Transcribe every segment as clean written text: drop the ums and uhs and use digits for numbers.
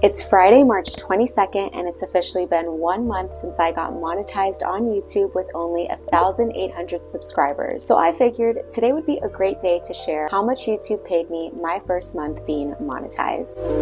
It's Friday, March 22nd, and it's officially been 1 month since I got monetized on YouTube with only 1,800 subscribers. So I figured today would be a great day to share how much YouTube paid me my first month being monetized.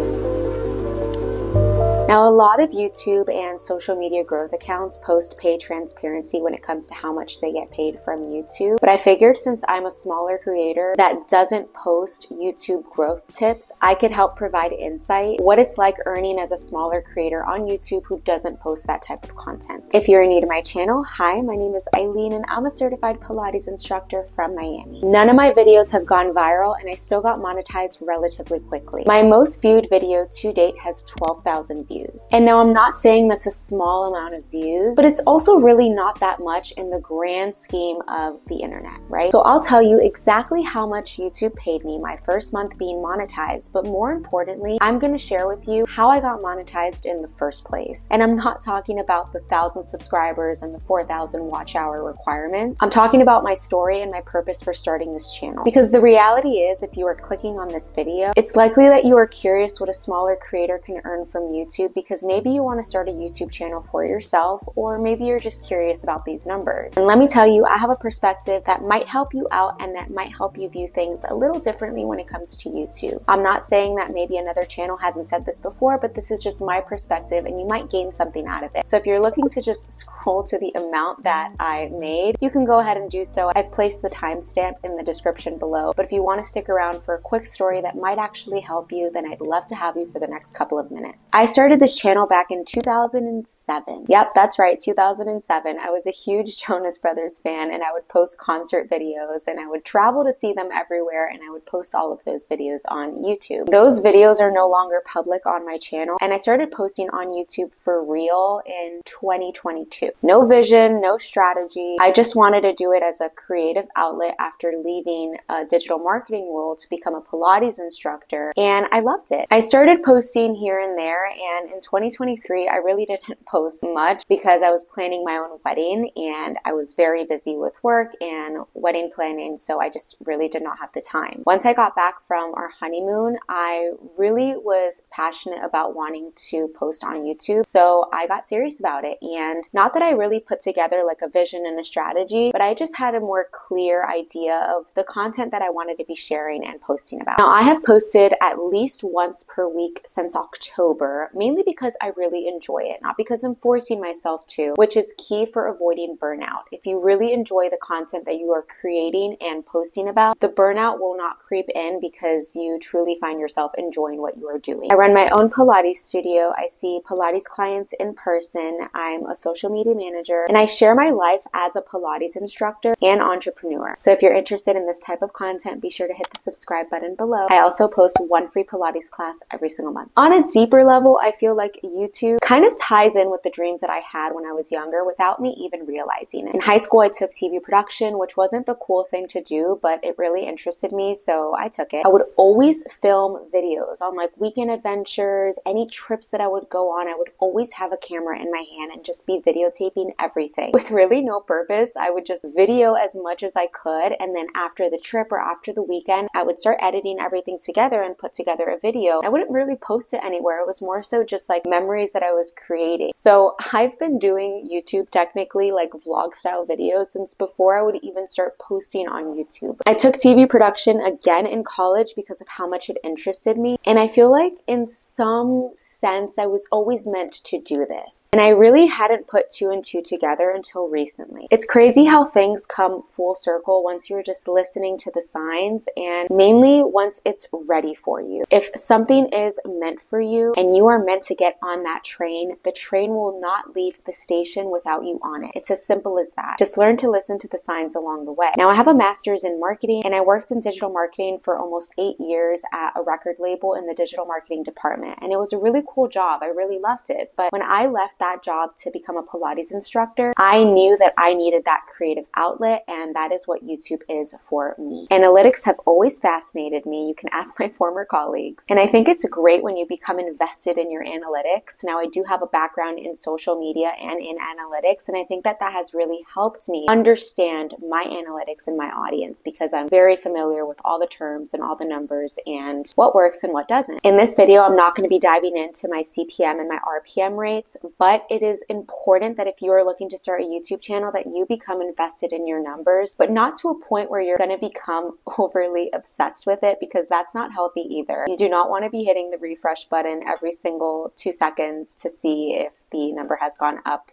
Now, a lot of YouTube and social media growth accounts post pay transparency when it comes to how much they get paid from YouTube. But I figured since I'm a smaller creator that doesn't post YouTube growth tips, I could help provide insight what it's like earning as a smaller creator on YouTube who doesn't post that type of content. If you're new to my channel, hi, my name is Aileen and I'm a certified Pilates instructor from Miami. None of my videos have gone viral and I still got monetized relatively quickly. My most viewed video to date has 12,000 views. And now I'm not saying that's a small amount of views, but it's also really not that much in the grand scheme of the internet, right? So I'll tell you exactly how much YouTube paid me my first month being monetized, but more importantly, I'm going to share with you how I got monetized in the first place. And I'm not talking about the 1,000 subscribers and the 4,000 watch hour requirements. I'm talking about my story and my purpose for starting this channel. Because the reality is, if you are clicking on this video, it's likely that you are curious what a smaller creator can earn from YouTube, because maybe you want to start a YouTube channel for yourself, or maybe you're just curious about these numbers. And let me tell you, I have a perspective that might help you out and that might help you view things a little differently when it comes to YouTube. I'm not saying that maybe another channel hasn't said this before, but this is just my perspective and you might gain something out of it. So if you're looking to just scroll to the amount that I made, you can go ahead and do so. I've placed the timestamp in the description below, but if you want to stick around for a quick story that might actually help you, then I'd love to have you for the next couple of minutes. I started this channel back in 2007. Yep, that's right, 2007. I was a huge Jonas Brothers fan and I would post concert videos and I would travel to see them everywhere and I would post all of those videos on YouTube. Those videos are no longer public on my channel and I started posting on YouTube for real in 2022. No vision, no strategy. I just wanted to do it as a creative outlet after leaving a digital marketing role to become a Pilates instructor, and I loved it. I started posting here and there, and in 2023 I really didn't post much because I was planning my own wedding and I was very busy with work and wedding planning, so I just really did not have the time. Once I got back from our honeymoon, I really was passionate about wanting to post on YouTube, so I got serious about it. And not that I really put together like a vision and a strategy, but I just had a more clear idea of the content that I wanted to be sharing and posting about. Now, I have posted at least once per week since October, mainly because I really enjoy it, not because I'm forcing myself to, which is key for avoiding burnout. If you really enjoy the content that you are creating and posting about, the burnout will not creep in because you truly find yourself enjoying what you are doing. I run my own Pilates studio. I see Pilates clients in person. I'm a social media manager and I share my life as a Pilates instructor and entrepreneur. So if you're interested in this type of content, be sure to hit the subscribe button below. I also post one free Pilates class every single month. On a deeper level, I feel like YouTube kind of ties in with the dreams that I had when I was younger without me even realizing it. In high school, I took TV production, which wasn't the cool thing to do, but it really interested me, so I took it. I would always film videos on like weekend adventures, any trips that I would go on. I would always have a camera in my hand and just be videotaping everything with really no purpose. I would just video as much as I could, and then after the trip or after the weekend, I would start editing everything together and put together a video. I wouldn't really post it anywhere. It was more so just like memories that I was creating. So I've been doing YouTube technically like vlog style videos since before I would even start posting on YouTube. I took TV production again in college because of how much it interested me, and I feel like in some sense I was always meant to do this, and I really hadn't put two and two together until recently. It's crazy how things come full circle once you're just listening to the signs, and mainly once it's ready for you. If something is meant for you and you are meant to get on that train, the train will not leave the station without you on it. It's as simple as that. Just learn to listen to the signs along the way. Now, I have a master's in marketing and I worked in digital marketing for almost 8 years at a record label in the digital marketing department, and it was a really cool job. I really loved it. But when I left that job to become a Pilates instructor, I knew that I needed that creative outlet, and that is what YouTube is for me. Analytics have always fascinated me. You can ask my former colleagues. And I think it's great when you become invested in your your analytics. Now, I do have a background in social media and in analytics, and I think that that has really helped me understand my analytics and my audience because I'm very familiar with all the terms and all the numbers and what works and what doesn't. In this video, I'm not going to be diving into my CPM and my RPM rates, but it is important that if you are looking to start a YouTube channel that you become invested in your numbers, but not to a point where you're going to become overly obsessed with it, because that's not healthy either. You do not want to be hitting the refresh button every single 2 seconds to see if the number has gone up,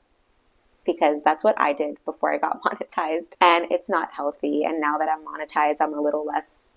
because that's what I did before I got monetized, and it's not healthy. And now that I'm monetized, I'm a little less,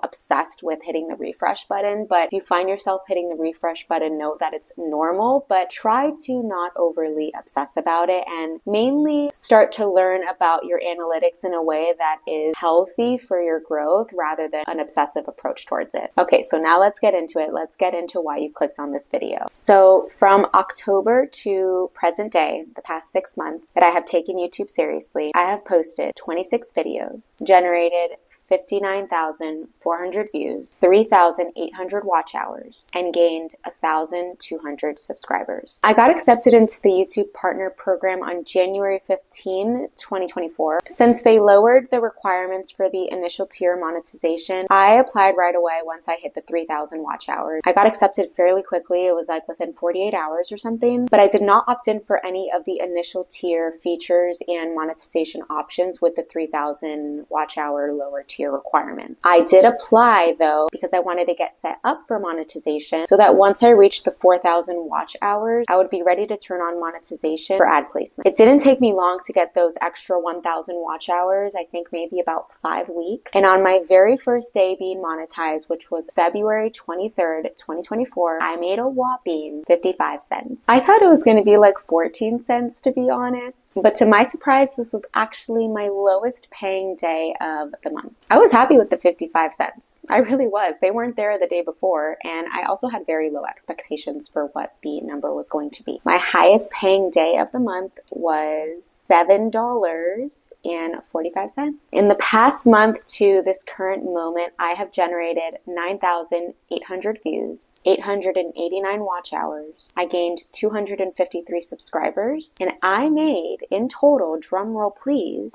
obsessed with hitting the refresh button. But if you find yourself hitting the refresh button, note that it's normal, but try to not overly obsess about it and mainly start to learn about your analytics in a way that is healthy for your growth rather than an obsessive approach towards it. Okay, so now let's get into it. Let's get into why you clicked on this video. So from October to present day, the past 6 months that I have taken YouTube seriously, I have posted 26 videos, generated 59,400 views, 3,800 watch hours, and gained 1,200 subscribers. I got accepted into the YouTube Partner Program on January 15, 2024. Since they lowered the requirements for the initial tier monetization, I applied right away once I hit the 3,000 watch hours. I got accepted fairly quickly. It was like within 48 hours or something, but I did not opt in for any of the initial tier features and monetization options with the 3,000 watch hour lower tier requirements. I did apply though because I wanted to get set up for monetization so that once I reached the 4,000 watch hours, I would be ready to turn on monetization for ad placement. It didn't take me long to get those extra 1,000 watch hours, I think maybe about 5 weeks. And on my very first day being monetized, which was February 23rd, 2024, I made a whopping 55 cents. I thought it was going to be like 14 cents to be honest, but to my surprise, this was actually my lowest paying day of the month. I was happy with the 55 cents. I really was. They weren't there the day before, and I also had very low expectations for what the number was going to be. My highest paying day of the month was $7.45. In the past month to this current moment, I have generated 9,800 views, 889 watch hours. I gained 253 subscribers, and I made in total, drum roll please,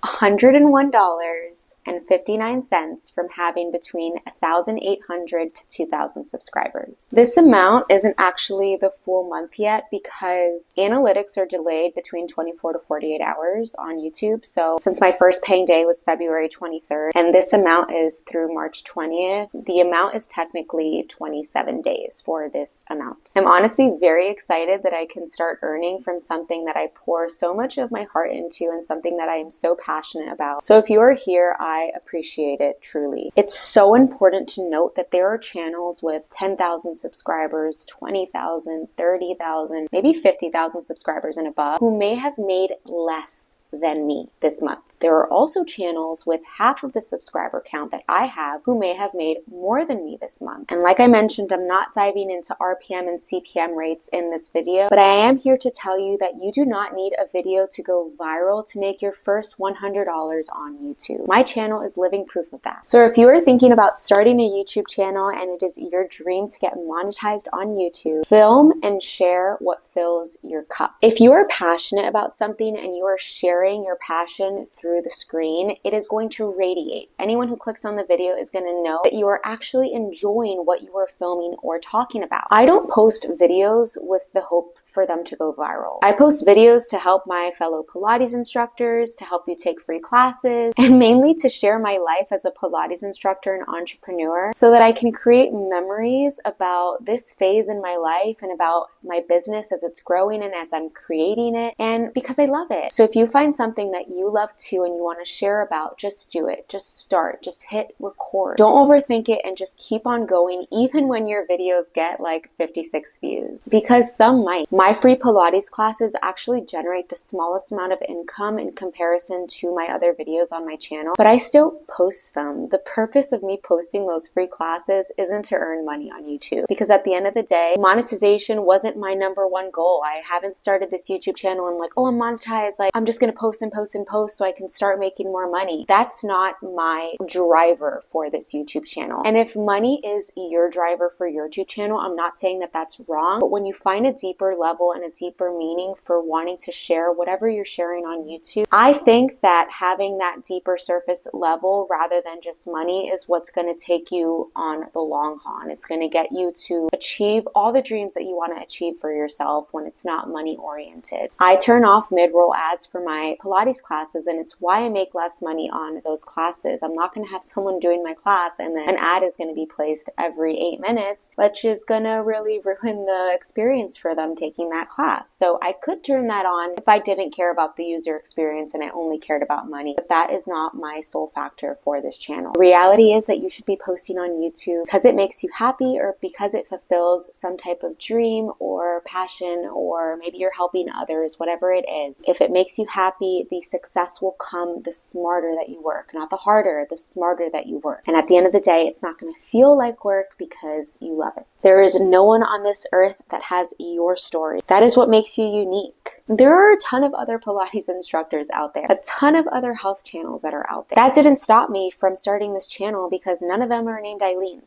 $101.59 from having between 1,800 to 2,000 subscribers. This amount isn't actually the full month yet because analytics are delayed between 24 to 48 hours on YouTube. So since my first paying day was February 23rd and this amount is through March 20th, the amount is technically 27 days for this amount. I'm honestly very excited that I can start earning from something that I pour so much of my heart into and something that I am so passionate about. So if you are here, I appreciate it truly. It's so important to note that there are channels with 10,000 subscribers, 20,000, 30,000, maybe 50,000 subscribers and above who may have made less than me this month. There are also channels with half of the subscriber count that I have who may have made more than me this month. And like I mentioned, I'm not diving into RPM and CPM rates in this video, but I am here to tell you that you do not need a video to go viral to make your first $100 on YouTube. My channel is living proof of that. So if you are thinking about starting a YouTube channel and it is your dream to get monetized on YouTube, film and share what fills your cup. If you are passionate about something and you are sharing your passion through the screen, it is going to radiate. Anyone who clicks on the video is going to know that you are actually enjoying what you are filming or talking about. I don't post videos with the hope for them to go viral. I post videos to help my fellow Pilates instructors, to help you take free classes, and mainly to share my life as a Pilates instructor and entrepreneur so that I can create memories about this phase in my life and about my business as it's growing and as I'm creating it, and because I love it. So if you find something that you love too and you want to share about, just do it. Just start. Just hit record. Don't overthink it and just keep on going even when your videos get like 56 views, because some might. My free Pilates classes actually generate the smallest amount of income in comparison to my other videos on my channel, but I still post them. The purpose of me posting those free classes isn't to earn money on YouTube, because at the end of the day, monetization wasn't my #1 goal. I haven't started this YouTube channel and like, oh, I'm monetized, like I'm just gonna post and post and post so I can start making more money. That's not my driver for this YouTube channel. And if money is your driver for your YouTube channel, I'm not saying that that's wrong, but when you find a deeper level and a deeper meaning for wanting to share whatever you're sharing on YouTube, I think that having that deeper surface level rather than just money is what's going to take you on the long haul. And it's going to get you to achieve all the dreams that you want to achieve for yourself when it's not money oriented. I turn off mid-roll ads for my Pilates classes, and it's why I make less money on those classes. I'm not going to have someone doing my class and then an ad is going to be placed every 8 minutes, which is going to really ruin the experience for them taking that class. So I could turn that on if I didn't care about the user experience and I only cared about money, but that is not my sole factor for this channel. The reality is that you should be posting on YouTube because it makes you happy or because it fulfills some type of dream or passion, or maybe you're helping others, whatever it is. If it makes you happy, the success will come the smarter that you work, not the harder, the smarter that you work. And at the end of the day, it's not going to feel like work because you love it. There is no one on this earth that has your story. That is what makes you unique. There are a ton of other Pilates instructors out there, a ton of other health channels that are out there. That didn't stop me from starting this channel because none of them are named Aileen.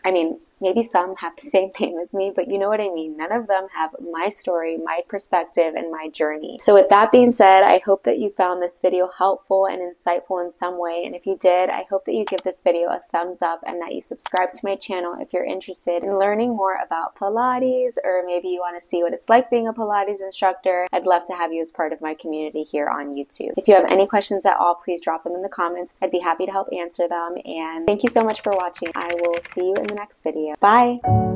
I mean, maybe some have the same name as me, but you know what I mean. None of them have my story, my perspective, and my journey. So with that being said, I hope that you found this video helpful and insightful in some way. And if you did, I hope that you give this video a thumbs up and that you subscribe to my channel if you're interested in learning more about Pilates, or maybe you want to see what it's like being a Pilates instructor. I'd love to have you as part of my community here on YouTube. If you have any questions at all, please drop them in the comments. I'd be happy to help answer them. And thank you so much for watching. I will see you in the next video. Bye.